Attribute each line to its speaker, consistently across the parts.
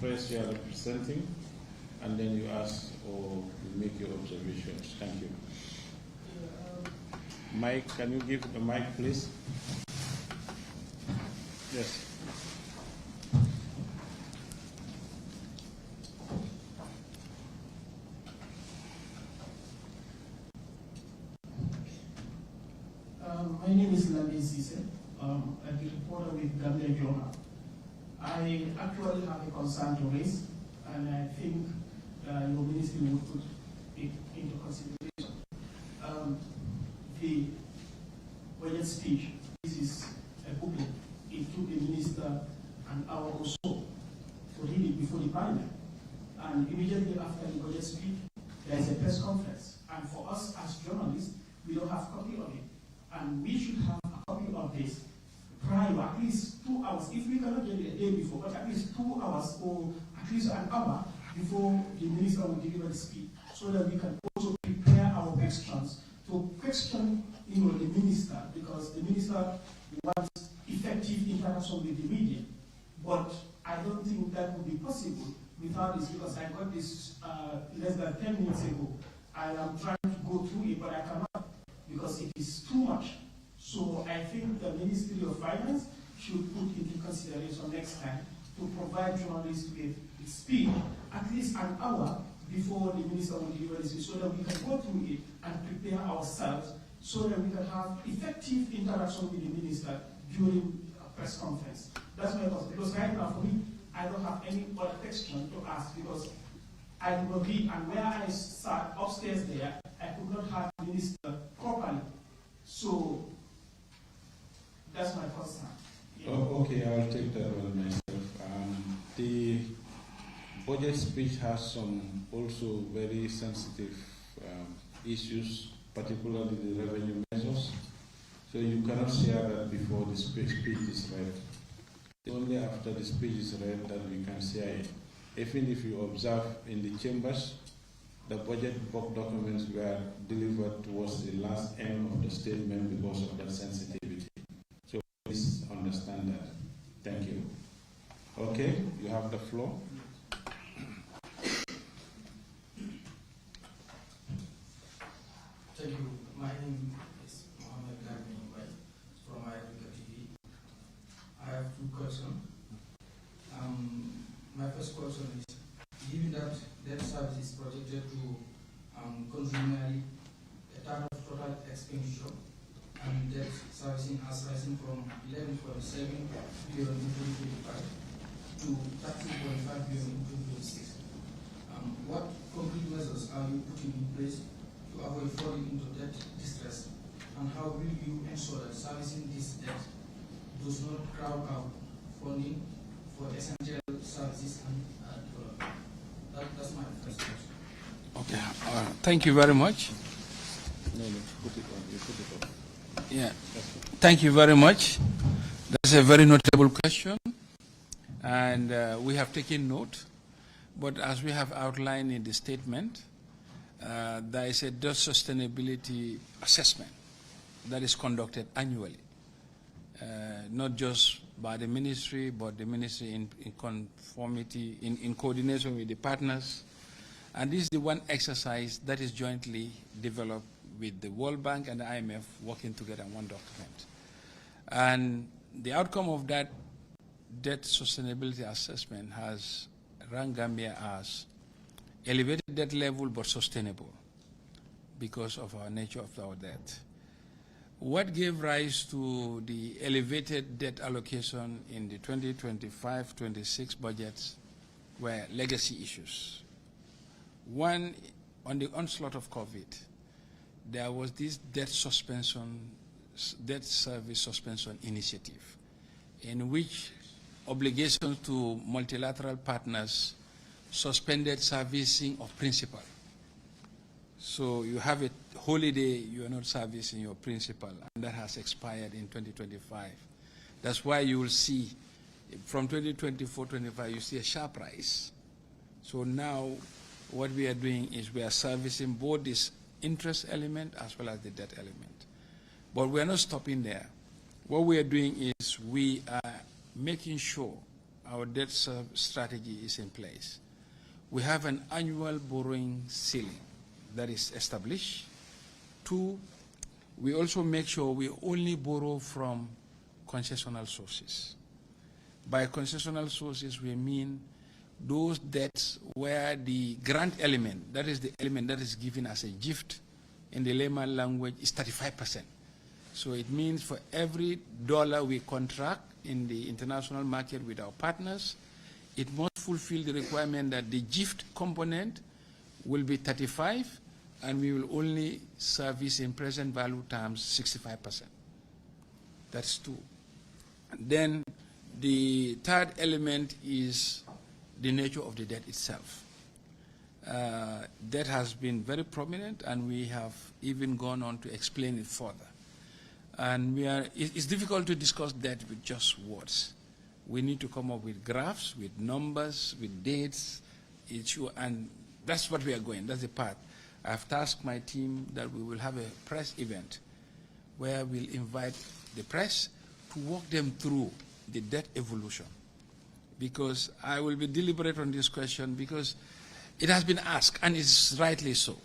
Speaker 1: press you are representing, and then you ask or you make your observations. Thank you. Mike, can you give the mic, please? Yes.
Speaker 2: My name is Lambi Sise. I'm a reporter with Gambia Journal. I actually have a concern to raise, and I think your ministry would put it into consideration. The budget speech, this is a booklet. It took the minister an hour or so to read it before the parliament. And immediately after the budget speech, there is a press conference. And for us as journalists, we don't have a copy of it. And we should have a copy of this prior, at least 2 hours. If we cannot get it a day before, but at least 2 hours or at least an hour before the minister will deliver the speech, so that we can also prepare our questions to question, the minister, because the minister wants effective interaction with the media. But I don't think that would be possible without this, because I got this less than 10 minutes ago. I am trying to go through it, but I cannot, because it is too much. So I think the Ministry of Finance should put into consideration next time to provide journalists with speed, at least an hour before the minister will deliver this, so that we can go through it and prepare ourselves, so that we can have effective interaction with the minister during a press conference. That's my thought. Because right now, for me, I don't have any other question to ask, because I will read, and where I sat upstairs there, I could not have the minister properly. So that's my first time. Yeah.
Speaker 1: Oh, okay, I'll take that one myself. The budget speech has some also very sensitive issues, particularly the revenue measures. So you cannot share that before the speech is read. Only after the speech is read that we can share it. Even if you observe in the chambers, the budget documents were delivered towards the last end of the statement because of that sensitivity. So please understand that. Thank you. Okay, you have the floor.
Speaker 3: Thank you. My name is Mohammed Gami from Africa TV. I have 2 questions. My first question is, given that debt service is projected to consume nearly a third of total expenditure, and debt servicing has risen from 11.7 billion in 2025 to 13.5 billion in 2026. What concrete measures are you putting in place to avoid falling into debt distress, and how will you ensure that servicing this debt does not crowd out funding for essential services and development? That's my first question.
Speaker 4: Okay, thank you very much.
Speaker 1: No, put it on. You put it on.
Speaker 4: Yeah, thank you very much. That's a very notable question, and we have taken note. But as we have outlined in the statement, there is a debt sustainability assessment that is conducted annually, not just by the ministry, but the ministry in conformity, in coordination with the partners. And this is the one exercise that is jointly developed with the World Bank and the IMF working together on one document. And the outcome of that debt sustainability assessment has ranked Gambia as elevated debt level but sustainable because of our nature of our debt. What gave rise to the elevated debt allocation in the 2025-26 budgets were legacy issues. One, on the onslaught of COVID, there was this debt service suspension initiative, in which obligations to multilateral partners suspended servicing of principal. So you have a holiday, you are not servicing your principal, and that has expired in 2025. That's why you will see from 2024-25, you see a sharp rise. So now what we are doing is we are servicing both this interest element as well as the debt element. But we are not stopping there. What we are doing is we are making sure, our debt strategy is in place. We have an annual borrowing ceiling that is established. 2, we also make sure we only borrow from concessional sources. By concessional sources, we mean those debts where the grant element, that is the element that is given as a gift in the layman language, is 35%. So it means for every dollar we contract in the international market with our partners, it must fulfill the requirement that the gift component will be 35, and we will only service in present value terms 65%. That's 2. Then the third element is the nature of the debt itself. That has been very prominent, and we have even gone on to explain it further. And it's difficult to discuss debt with just words. We need to come up with graphs, with numbers, with dates, and that's what we are going. That's the path. I've tasked my team that we will have a press event where we'll invite the press to walk them through the debt evolution. Because I will be deliberate on this question, because it has been asked, and it's rightly so.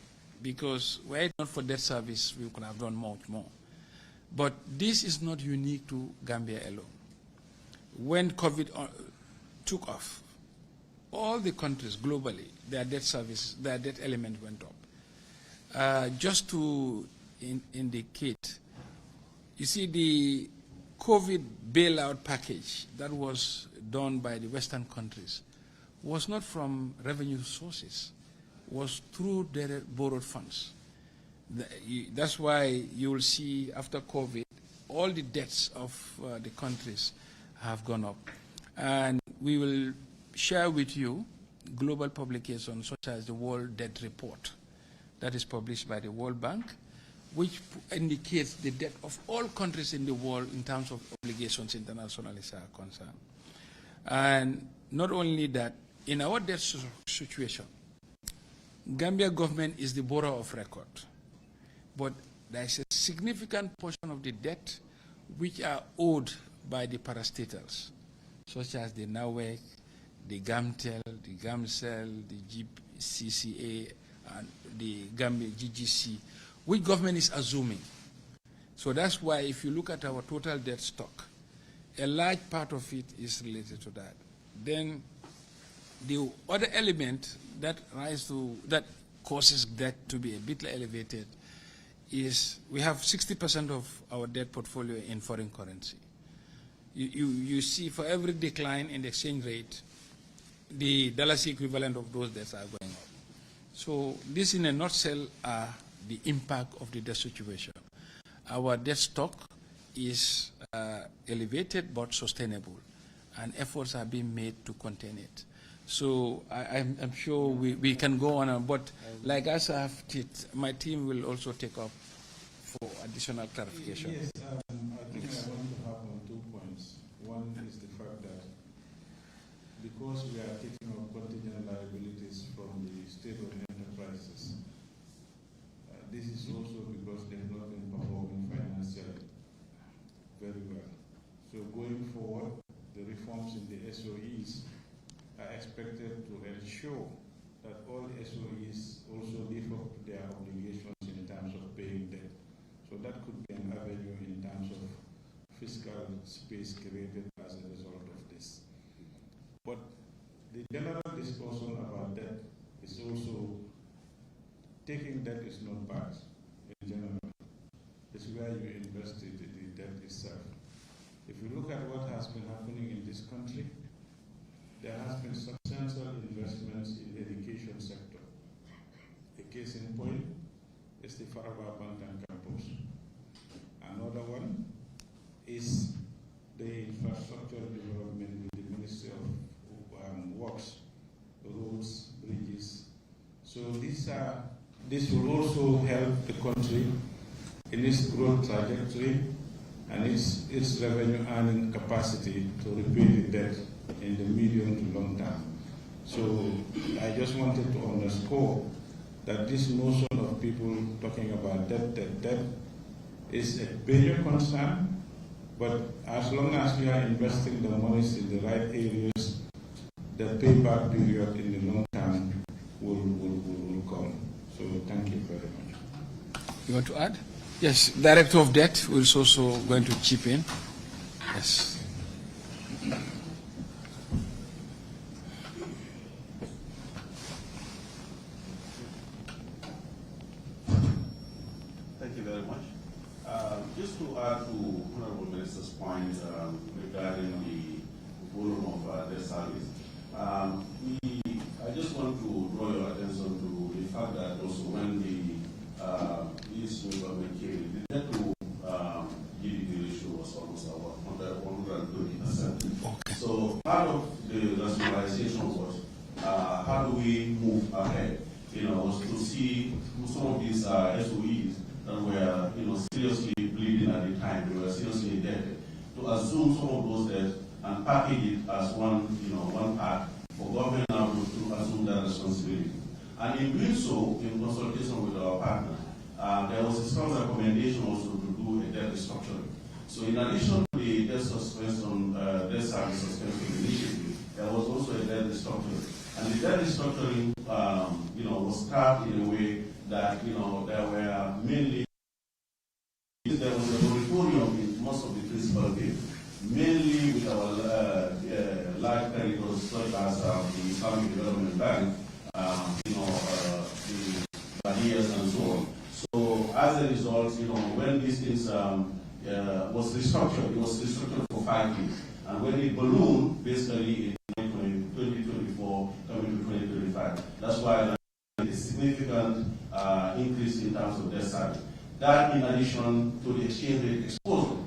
Speaker 4: Because were it not for debt service, we could have done much more. But this is not unique to Gambia alone. When COVID took off, all the countries globally, their debt service, their debt element went up. Just to indicate, you see the COVID bailout package that was done by the Western countries was not from revenue sources, was through their borrowed funds. That's why you will see after COVID, all the debts of the countries have gone up. And we will share with you global publications such as the World Debt Report that is published by the World Bank, which indicates the debt of all countries in the world in terms of obligations internationally are concerned. And not only that, in our debt situation, Gambia government is the borrower of record. But there is a significant portion of the debt which are owed by the parastatals, such as the NAWEC, the GAMTEL, the GAMCEL, the GCCA, and the Gambia GGC, which government is assuming. So that's why if you look at our total debt stock, a large part of it is related to that. Then the other element that causes debt to be a bit elevated is we have 60% of our debt portfolio in foreign currency. You see for every decline in the exchange rate, the dollar's equivalent of those debts are going up. So this in a nutshell are the impact of the debt situation. Our debt stock is elevated but sustainable, and efforts are being made to contain it. So I'm sure we can go on, but like as I have my team will also take up for additional clarification.
Speaker 1: Yes, I think I want to have on 2 points. One is the fact that because we are taking up contingent liabilities from the state-owned enterprises, this is also because they have not been performing financially very well. So going forward, the reforms in the SOEs are expected to ensure that all SOEs also live up to their obligations in terms of paying debt. So that could be an avenue in terms of fiscal space created as a result of this. But the general discussion about debt is also taking debt is not bad in general. It's where you invest in the debt itself. If you look at what has been happening in this country, there has been substantial investments in the education sector. A case in point is the Faraba Bantan campus. Another one is the infrastructure development with the Ministry of Works, roads, bridges. So this will also help the country in its growth trajectory and its revenue earning capacity to repay the debt in the medium to long term. So I just wanted to underscore that this notion of people talking about debt is a major concern, but as long as we are investing the monies in the right areas the payback period in the long term will come. So thank you very much.
Speaker 4: You want to add? Yes, Director of Debt is also going to chip in. Yes.
Speaker 5: Thank you very much. Just to add to Honorable Minister's point regarding the volume of debt service, I just want to draw your attention to the fact that also when this new government came, the debt to GDP ratio was almost about 120%.
Speaker 4: Okay.
Speaker 5: So part of the rationalization was how do we move ahead? Was to see some of these SOEs that were, seriously bleeding at the time. They were seriously indebted. To assume some of those debts and package it as one part for government now to assume that responsibility. And in doing so, in consultation with our partner, there was a strong recommendation also to do a debt restructuring. So in addition to the debt suspension, debt service suspension initiative, there was also a debt restructuring. And the debt restructuring, was carved in a way that, there were mainly, there was a moratorium in most of the principal bills, mainly with our large creditors such as the Islamic Development Bank, the barriers and so on. So as a result, when these things was restructured, it was restructured for 5 years. And when it ballooned, basically in 2024, coming to 2025, that's why a significant increase in terms of debt service. That, in addition to the exchange rate exposure,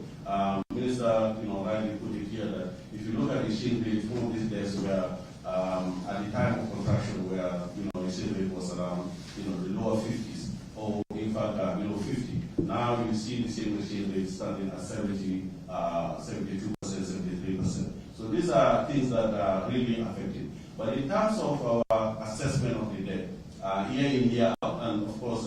Speaker 5: Minister, rightly put it here that if you look at the exchange rate, some of these debts were at the time of construction, where exchange rate was around the lower 50s, or in fact below 50. Now you see the same exchange rate standing at 72%, 73%. So these are things that are really affected. But in terms of our assessment of the debt, year in, year out, and of course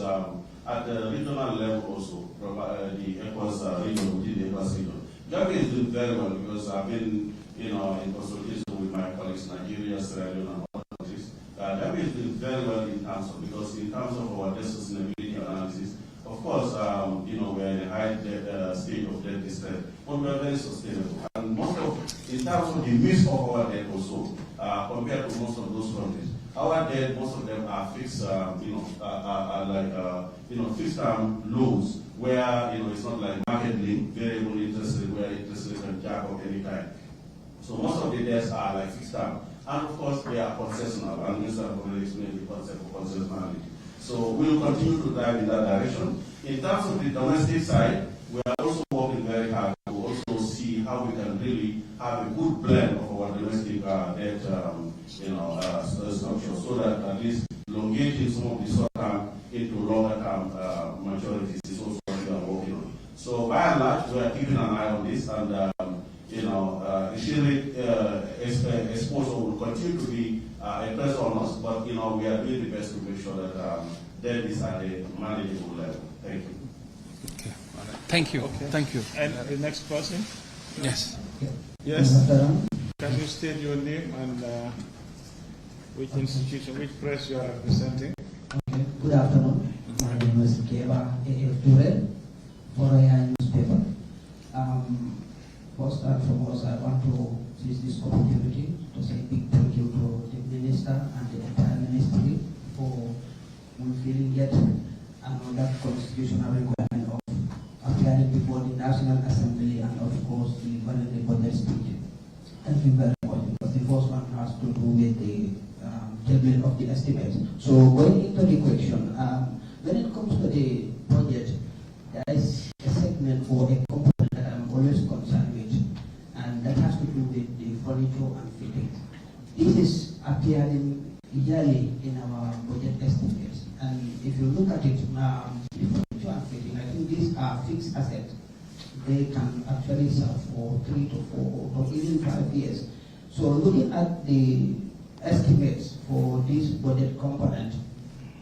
Speaker 5: at the regional level also, the ECOWAS region, within the ECOWAS region, Gambia is doing very well because I've been in consultation with my colleagues in Nigeria, Sierra Leone, and other countries. Gambia is doing very well in terms of our debt sustainability analysis. Of course, we're in a high stage of debt distress, but we're very sustainable. And in terms of the mix of our debt also, compared to most of those countries, our debt, most of them are fixed, fixed term loans, where it's not like market link, variable interest rate, where interest rate can jack up any time. So most of the debts are like fixed term, and of course they are concessional. And Mr. Abdul explained the concept of concessionality. So we will continue to drive in that direction. In terms of the domestic side, we are also working very hard to also see how we can really have a good blend of our domestic debt, structure, so that at least elongating some of the short-term into longer-term maturities is also what we are working on. So by and large, we are keeping an eye on this, and exchange rate exposure will continue to be a pressure on us, but we are doing the best to make sure that debt is at a manageable level. Thank you.
Speaker 4: Okay. All right. Thank you.
Speaker 1: Okay.
Speaker 4: Thank you.
Speaker 1: And the next person?
Speaker 4: Yes.
Speaker 1: Yes. Can you state your name and which institution, which press you are representing?
Speaker 6: Okay. Good afternoon. My name is Keba A.F. Ture for a newspaper. First and foremost, I want to seize this opportunity to say big thank you to the Minister and the entire Ministry for fulfilling yet another constitutional requirement of appearing before the National Assembly and, of course, delivering the budget speech. Thank you very much, because the first one has to do with the tabling of the estimates. So going into the question, when it comes to the budget, there is a segment for a component that I'm always concerned with, and that has to do with the furniture and fittings. This is appearing yearly in our budget estimates, and if you look at it now, the furniture and fitting, I think these are fixed assets. They can actually serve for 3 to 4 or even 5 years. So looking at the estimates for this budget component,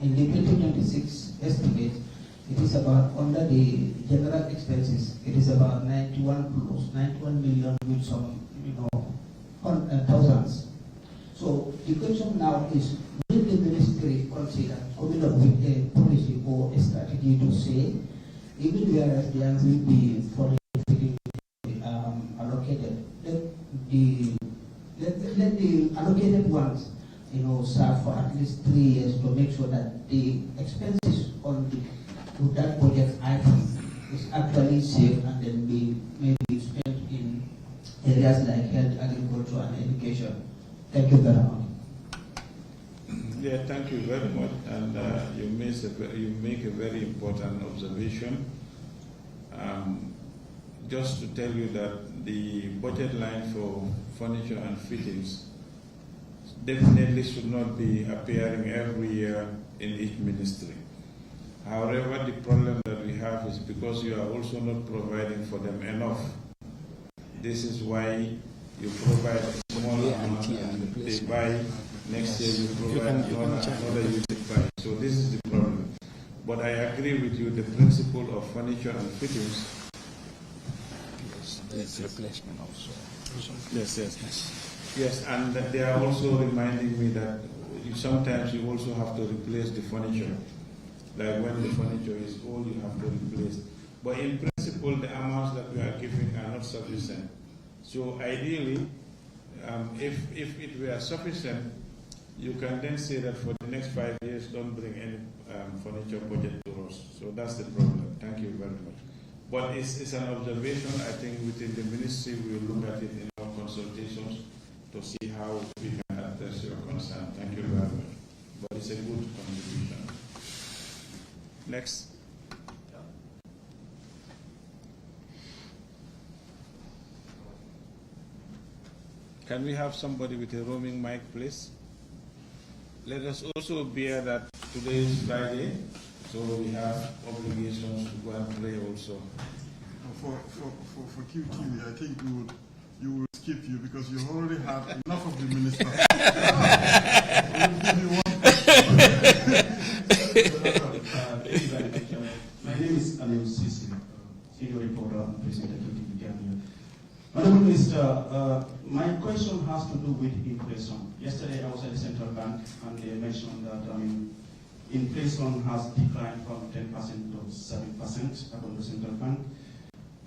Speaker 6: in the 2026 estimate, it is about, under the general expenses, it is about 91 million with some, thousands. So the question now is, will the ministry consider coming up with a policy or a strategy to say, even where there will be foreign allocated, let the allocated ones, serve for at least 3 years to make sure that the expenses on that project item is actually safe and then be maybe spent in areas like health, agriculture, and education. Thank you very much.
Speaker 1: Yeah, thank you very much. And you make a very important observation. Just to tell you that the budget line for furniture and fittings definitely should not be appearing every year in each ministry. However, the problem that we have is because you are also not providing for them enough. This is why you provide a small amount and they buy. Next year you provide another unit buy. So this is the problem. But I agree with you, the principle of furniture and fittings.
Speaker 4: There's replacement also.
Speaker 1: Yes, and they are also reminding me that sometimes you also have to replace the furniture. Like when the furniture is old, you have to replace. But in principle, the amounts that we are giving are not sufficient. So ideally, if it were sufficient, you can then say that for the next 5 years, don't bring any furniture budget to us. So that's the problem. Thank you very much. But it's an observation. I think within the ministry, we will look at it in our consultations to see how we can address your concern. Thank you very much. But it's a good contribution. Next. Can we have somebody with a roaming mic, please? Let us also bear that today is Friday, so we have obligations to go and pray also.
Speaker 7: For QTV, I think you will skip you because you already had enough of the minister. We'll give you one.
Speaker 2: My name is Anil Sisi, senior reporter and president of QTV Gambia. Madam Minister, my question has to do with inflation. Yesterday I was at the central bank and they mentioned that inflation has declined from 10% to 7% according to the central bank.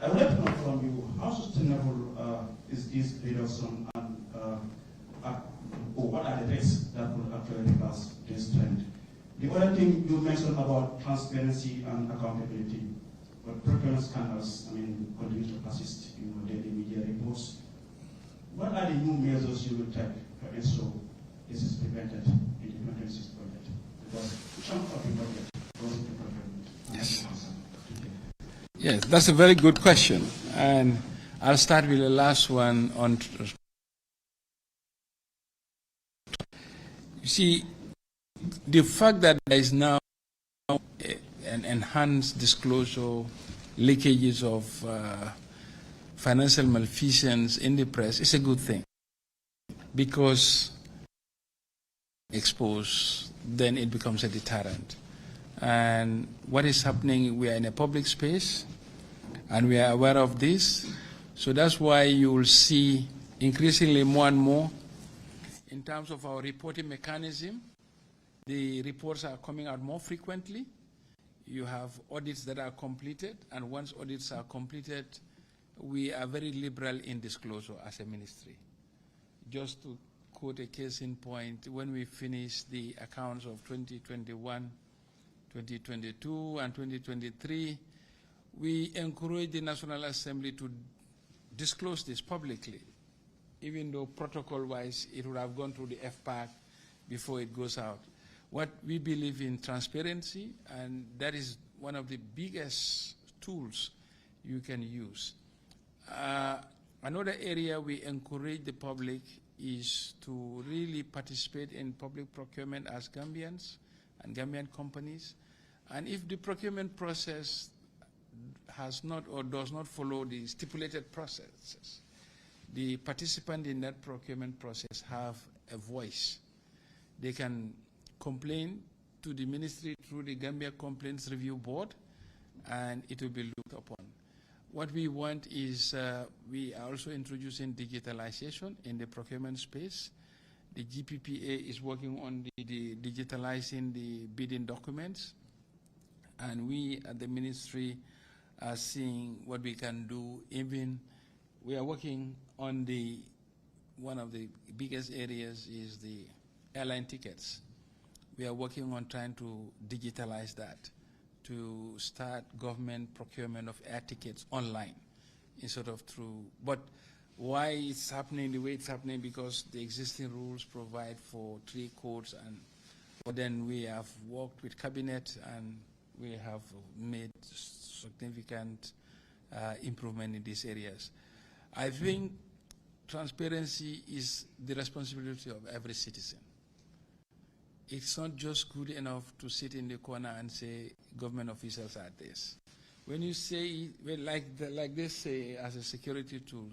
Speaker 2: I would like to know from you, how sustainable is this reduction and or what are the risks that will actually reverse this trend? The other thing you mentioned about transparency and accountability, but procurement scandals, continue to persist in daily media reports. What are the new measures you will take to ensure this is prevented in the 2026 budget? Because chunk of the budget goes into procurement.
Speaker 4: Yes. Yes, that's a very good question. And I'll start with the last one on. You see, the fact that there is now an enhanced disclosure, leakages of financial malfeasance in the press is a good thing, because exposed, then it becomes a deterrent. And what is happening, we are in a public space, and we are aware of this. So that's why you will see increasingly more and more in terms of our reporting mechanism. The reports are coming out more frequently. You have audits that are completed, and once audits are completed, we are very liberal in disclosure as a ministry. Just to quote a case in point, when we finished the accounts of 2021, 2022, and 2023, we encouraged the National Assembly to disclose this publicly, even though protocol-wise it would have gone through the FPAC before it goes out. What we believe in transparency, and that is one of the biggest tools you can use. Another area we encourage the public is to really participate in public procurement as Gambians and Gambian companies. And if the procurement process has not or does not follow the stipulated processes, the participant in that procurement process have a voice. They can complain to the ministry through the Gambia Complaints Review Board, and it will be looked upon. What we want is we are also introducing digitalization in the procurement space. The GPPA is working on the digitalizing the bidding documents, and we at the ministry are seeing what we can do. Even we are working on one of the biggest areas is the airline tickets. We are working on trying to digitalize that, to start government procurement of air tickets online instead of through. But why it's happening the way it's happening? Because the existing rules provide for 3 codes, but then we have worked with cabinet and we have made significant improvement in these areas. I think transparency is the responsibility of every citizen. It's not just good enough to sit in the corner and say government officials are this. When you say, like they say as a security tool,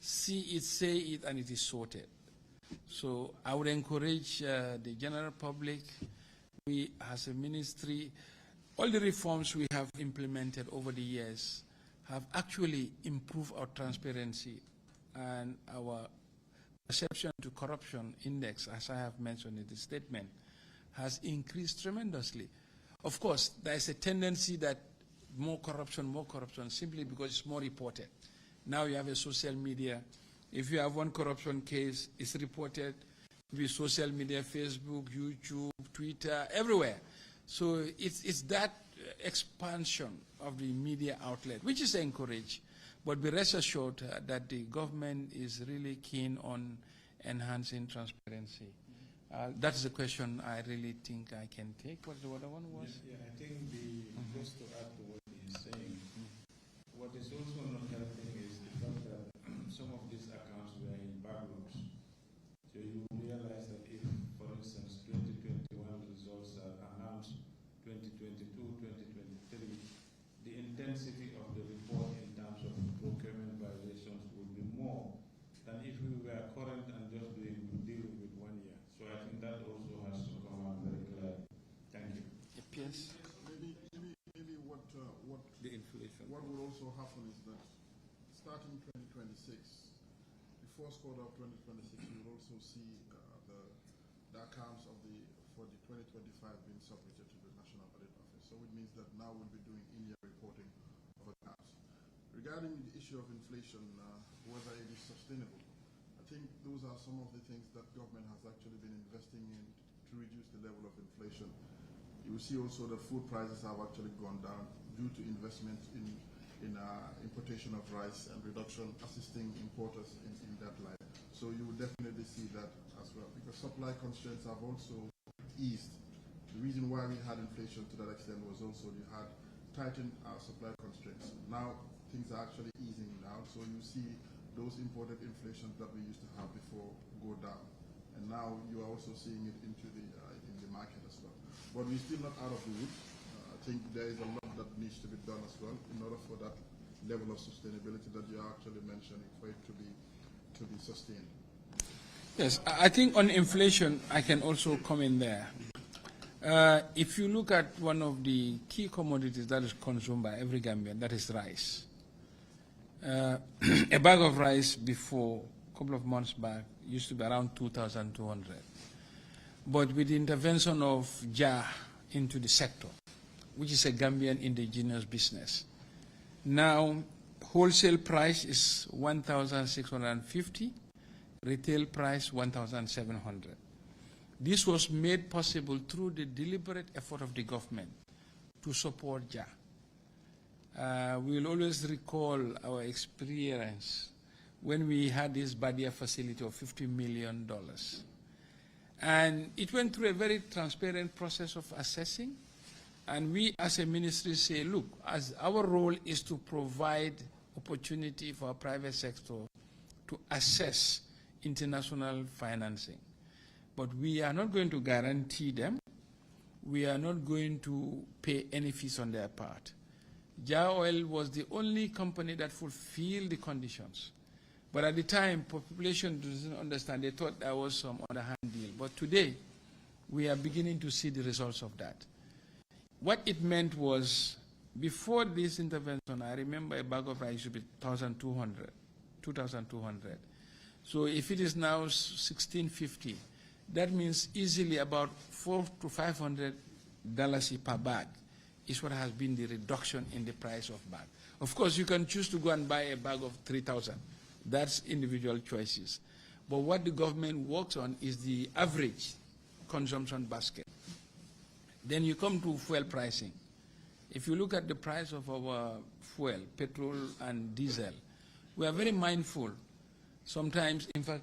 Speaker 4: see it, say it, and it is sorted. So I would encourage the general public, we as a ministry, all the reforms we have implemented over the years have actually improved our transparency and our perception to corruption index, as I have mentioned in the statement, has increased tremendously. Of course, there is a tendency that more corruption, simply because it's more reported. Now you have a social media. If you have one corruption case, it's reported with social media, Facebook, YouTube, Twitter, everywhere. So it's that expansion of the media outlet, which is encouraged. But be rest assured that the government is really keen on enhancing transparency. That is a question I really think I can take. What the other one was?
Speaker 1: Yeah, I think just to add to what he is saying, what is also not helping is the fact that some of these accounts were in backlogs. So you realize that if, for instance, 2021 results are announced 2022, 2023, the intensity of the report in terms of procurement violations would be more than if we were current and just dealing with 1 year. So I think that also has to come out very clearly. Thank you.
Speaker 4: Yes.
Speaker 7: Maybe what
Speaker 4: The inflation.
Speaker 7: What will also happen is that starting 2026, the first quarter of 2026, you will also see the accounts for the 2025 being submitted to the National Audit Office. So it means that now we'll be doing in-year reporting of accounts. Regarding the issue of inflation, whether it is sustainable, I think those are some of the things that government has actually been investing in to reduce the level of inflation. You will see also that food prices have actually gone down due to investment in importation of rice and reduction, assisting importers in that line. So you will definitely see that as well, because supply constraints have also eased. The reason why we had inflation to that extent was also you had tightened supply constraints. Now things are actually easing now, so you see those imported inflations that we used to have before go down, and now you are also seeing it into in the market as well. But we're still not out of the woods. I think there is a lot that needs to be done as well in order for that level of sustainability that you're actually mentioning, for it to be sustained.
Speaker 4: Yes, I think on inflation, I can also come in there. If you look at one of the key commodities that is consumed by every Gambian, that is rice. A bag of rice before, a couple of months back, used to be around 2,200. But with the intervention of JAR into the sector, which is a Gambian indigenous business, now wholesale price is 1,650, retail price 1,700. This was made possible through the deliberate effort of the government to support JAR. We will always recall our experience when we had this Badia facility of $50 million. And it went through a very transparent process of assessing. And we as a ministry say, look, as our role is to provide opportunity for our private sector to assess international financing. But we are not going to guarantee them. We are not going to pay any fees on their part. JAR Oil was the only company that fulfilled the conditions. But at the time, population doesn't understand. They thought there was some other hand deal. But today, we are beginning to see the results of that. What it meant was, before this intervention, I remember a bag of rice should be 2,200. So if it is now 16.50, that means easily about $400 to $500 per bag is what has been the reduction in the price of bag. Of course, you can choose to go and buy a bag of 3,000. That's individual choices. But what the government works on is the average consumption basket. Then you come to fuel pricing. If you look at the price of our fuel, petrol and diesel, we are very mindful. Sometimes, in fact,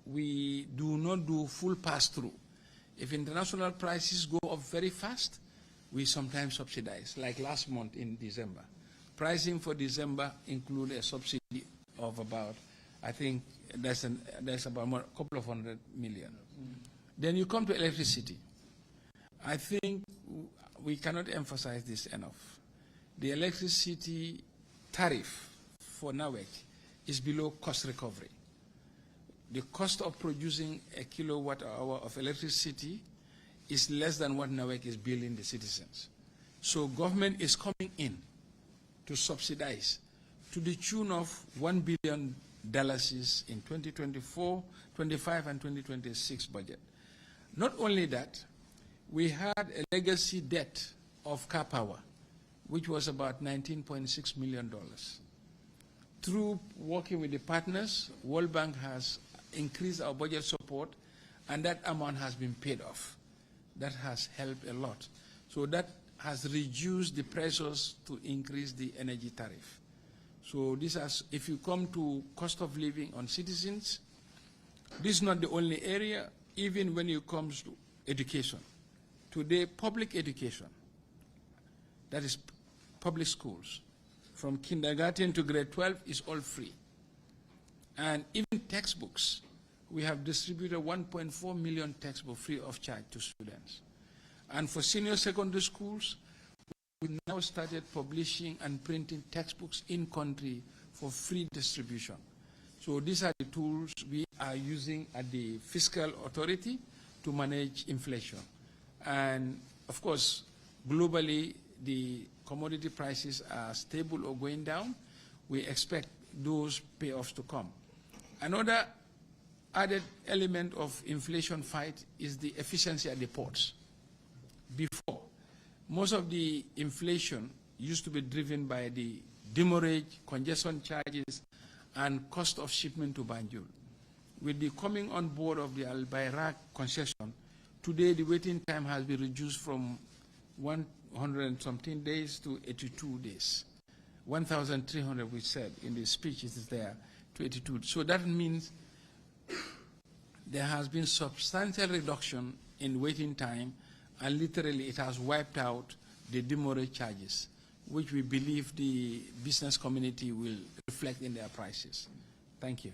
Speaker 4: we do not do full pass-through. If international prices go up very fast, we sometimes subsidize, like last month in December. Pricing for December include a subsidy of about, I think, there's about a couple of $100 million. Then you come to electricity. I think we cannot emphasize this enough. The electricity tariff for NAWEC is below cost recovery. The cost of producing a kilowatt hour of electricity is less than what NAWEC is billing the citizens. So government is coming in to subsidize to the tune of $1 billion in 2024, 25, and 2026 budget. Not only that, we had a legacy debt of Car Power, which was about $19.6 million. Through working with the partners, World Bank has increased our budget support, and that amount has been paid off. That has helped a lot. So that has reduced the pressures to increase the energy tariff. So this has, if you come to cost of living on citizens, this is not the only area, even when it comes to education. Today, public education, that is public schools, from kindergarten to grade 12 is all free. And even textbooks, we have distributed 1.4 million textbooks free of charge to students. And for senior secondary schools, we now started publishing and printing textbooks in country for free distribution. So these are the tools we are using at the fiscal authority to manage inflation. And of course, globally, the commodity prices are stable or going down. We expect those payoffs to come. Another added element of inflation fight is the efficiency at the ports. Before, most of the inflation used to be driven by the demurrage, congestion charges, and cost of shipment to Banjul. With the coming on board of the Al Bayrak concession, today the waiting time has been reduced from 100 and something days to 82 days. 1,300 we said in the speech is there to 82. So that means there has been substantial reduction in waiting time, and literally it has wiped out the demurrage charges, which we believe the business community will reflect in their prices. Thank you.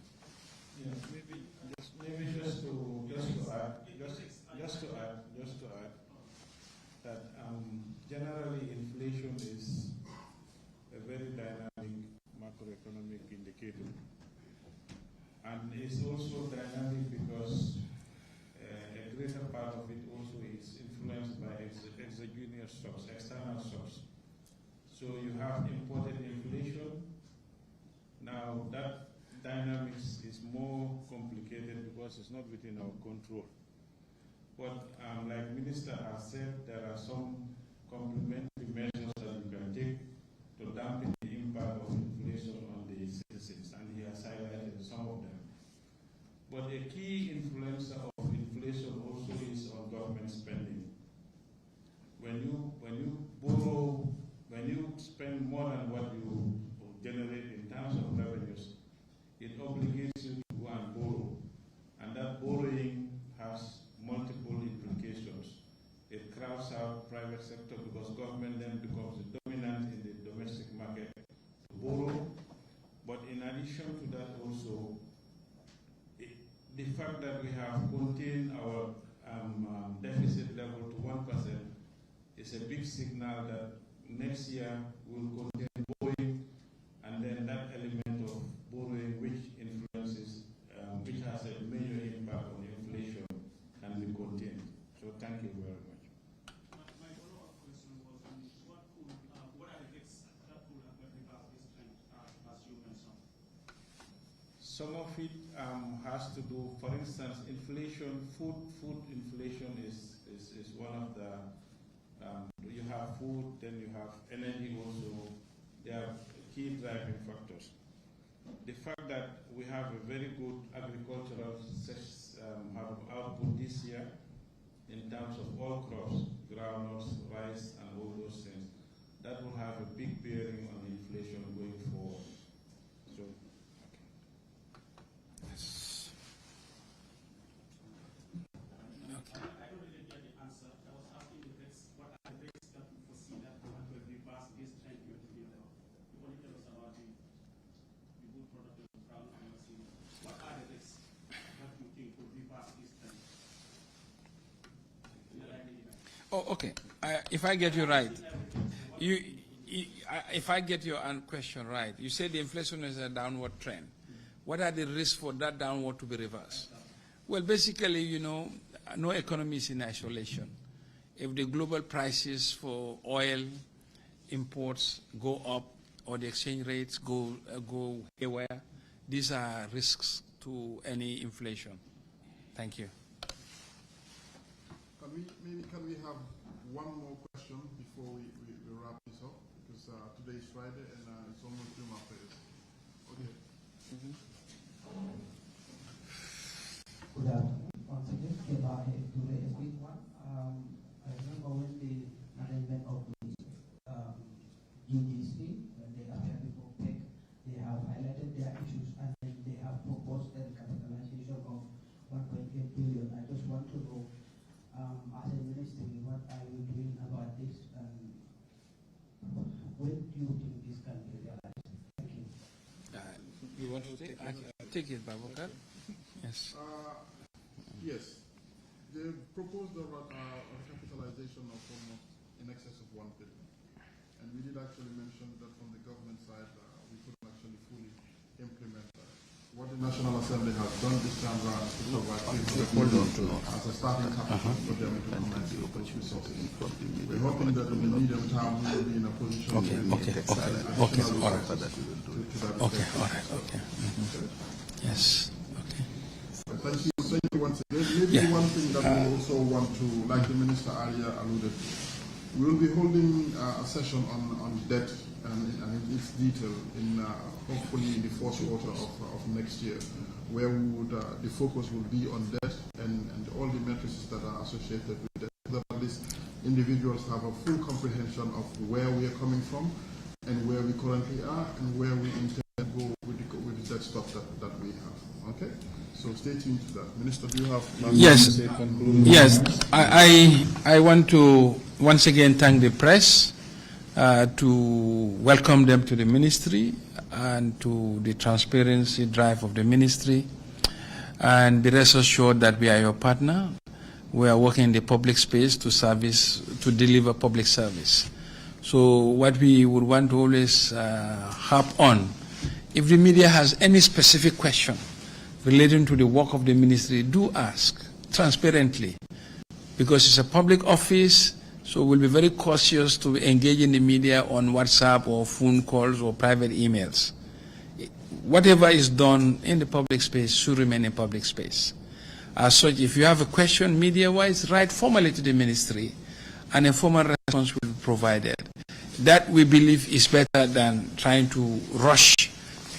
Speaker 1: Yeah, maybe just to add that generally inflation is a very dynamic macroeconomic indicator, and it's also dynamic because a greater part of it also is influenced by exogenous shocks, external shocks. So you have imported inflation. Now that dynamics is more complicated because it's not within our control. But like Minister has said, there are some complementary measures that you can take to dampen the impact of inflation on the citizens, and he has highlighted some of them. But a key influencer of inflation also is on government spending. When you spend more than what you generate in terms of revenues, it obligates you to go and borrow, and that borrowing has multiple implications. It crowds out private sector because government then becomes dominant in the domestic market to borrow. But in addition to that also, the fact that we have contained our deficit level to 1% is a big signal that next year we'll contain borrowing, and then that element of borrowing which influences, which has a major impact on inflation, can be contained. So thank you very much.
Speaker 2: My follow-up question was, what are the effects that could affect this trend, as you mentioned?
Speaker 1: Some of it has to do, for instance, inflation, food inflation is one of the, you have food, then you have energy also. They are key driving factors. The fact that we have a very good agricultural output this year in terms of all crops, groundnuts, rice, and all those things, that will have a big bearing on inflation going forward. So, okay.
Speaker 4: Yes. Okay.
Speaker 2: I don't really get the answer. I was asking the risks. What are the risks that you foresee that will be past this trend you're talking about? You only tell us about the good product of the ground and the seed. What are the risks that you think will be past this trend?
Speaker 4: Oh, okay. If I get you right, if I get your question right, you said the inflation is a downward trend. What are the risks for that downward to be reversed? Well, basically, you know, no economy is in isolation. If the global prices for oil imports go up or the exchange rates go haywire, these are risks to any inflation. Thank you.
Speaker 7: Can we have one more question before we wrap this up? Because today is Friday and it's almost 3 months later. Okay.
Speaker 6: Good afternoon. Once again, today a quick one. I remember when the management of the UGC, when they appeared before PEC, they have highlighted their issues and then they have proposed a capitalization of 1.8 billion. I just want to know, as a ministry, what are you doing about this, and when do you think this can be realized? Thank you.
Speaker 4: You want to take it, Babakar? Yes.
Speaker 7: Yes. They proposed a capitalization of almost in excess of 1 billion. And we did actually mention that from the government side, we couldn't actually fully implement that. What the National Assembly has done this time around is to provide 300 million as a starting capital for them to commence with those resources. We're hoping that in the medium term we will be in a position to Yes. Thank you once again. Maybe one thing that we also want to, like the Minister earlier alluded to, we will be holding a session on debt and its detail in hopefully the fourth quarter of next year, where we would the focus will be on debt and all the metrics that are associated with debt, so that at least individuals have a full comprehension of where we are coming from and where we currently are and where we intend to go with the debt stock that we have. Okay? So stay tuned to that. Minister, do you have...
Speaker 4: Yes. Yes. I want to once again thank the press, to welcome them to the ministry and to the transparency drive of the ministry. And be rest assured that we are your partner. We are working in the public space to deliver public service. So what we would want to always harp on, if the media has any specific question relating to the work of the ministry, do ask transparently, because it's a public office. So we'll be very cautious to engage in the media on WhatsApp or phone calls or private emails. Whatever is done in the public space should remain in public space. As such, if you have a question media-wise, write formally to the ministry and a formal response will be provided. That we believe is better than trying to rush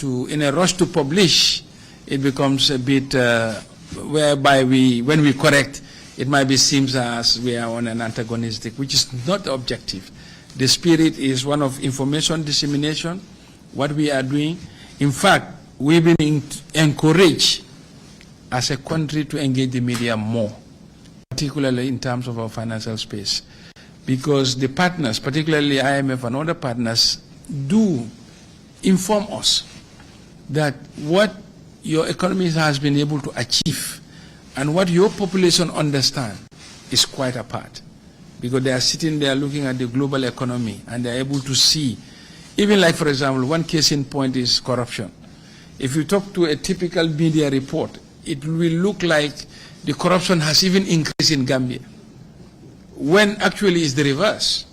Speaker 4: in a rush to publish. It becomes a bit whereby when we correct, it might be seems as we are on an antagonistic, which is not the objective. The spirit is one of information dissemination, what we are doing. In fact, we've been encouraged as a country to engage the media more, particularly in terms of our financial space, because the partners, particularly IMF and other partners, do inform us that what your economy has been able to achieve and what your population understand is quite apart, because they are sitting there looking at the global economy and they are able to see, even like, for example, one case in point is corruption. If you talk to a typical media report, it will look like the corruption has even increased in Gambia, when actually it's the reverse.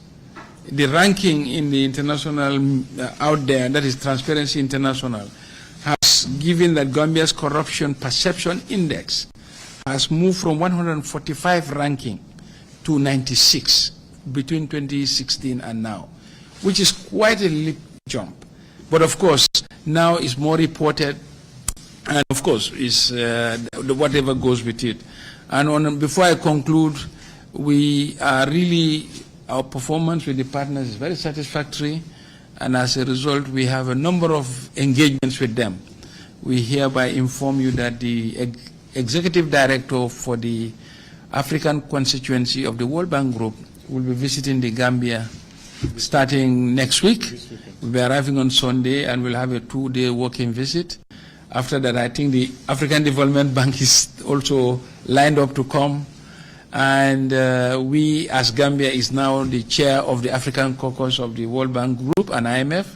Speaker 4: The ranking in the international out there, that is Transparency International, has course, given that Gambia's corruption perception index has moved from 145 ranking to 96 between 2016 and now, which is quite a leap jump. But of course, now it's more reported, and of course, it's whatever goes with it. And before I conclude, we are really, our performance with the partners is very satisfactory, and as a result, we have a number of engagements with them. We hereby inform you that the Executive Director for the African constituency of the World Bank Group will be visiting the Gambia starting next week. We'll be arriving on Sunday and we'll have a 2-day working visit. After that, I think the African Development Bank is also lined up to come. And we, as Gambia, is now the chair of the African caucus of the World Bank Group and IMF.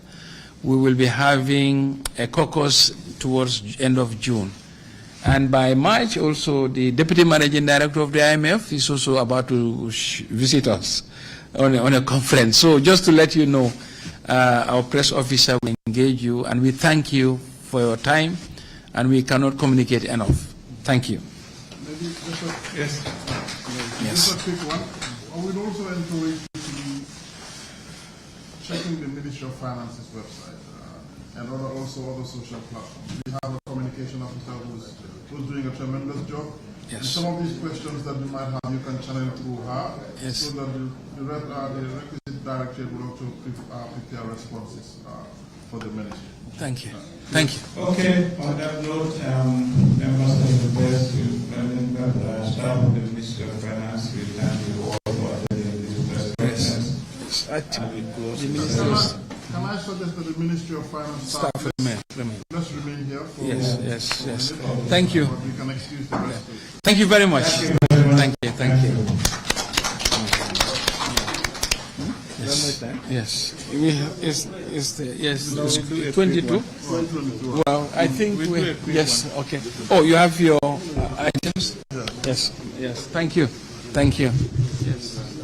Speaker 4: We will be having a caucus towards the end of June. And by March, also, the Deputy Managing Director of the IMF is also about to visit us on a conference. So just to let you know, our press officer will engage you, and we thank you for your time, and we cannot communicate enough. Thank you.
Speaker 7: Maybe just a,
Speaker 4: yes.
Speaker 7: Just a quick one. I would also encourage you to be checking the Ministry of Finance's website and also other social platforms. We have a communication officer who's doing a tremendous job.
Speaker 4: Yes.
Speaker 7: Some of these questions that you might have, you can channel through her,
Speaker 4: yes,
Speaker 7: so that the requisite directorate will also prepare responses for the ministry.
Speaker 4: Thank you. Thank you.
Speaker 1: Okay, on that note, members of the press, staff of the Ministry of Finance, we thank you all for attending this press conference.
Speaker 7: Can I suggest that the Ministry of Finance staff let's remain here for
Speaker 4: yes. Thank you.
Speaker 7: We can excuse the rest.
Speaker 4: Thank you very much. Thank you. Yes. We have, it's 22. Well, I think we yes. Okay. Oh, you have your items. Yes. Thank you. Yes.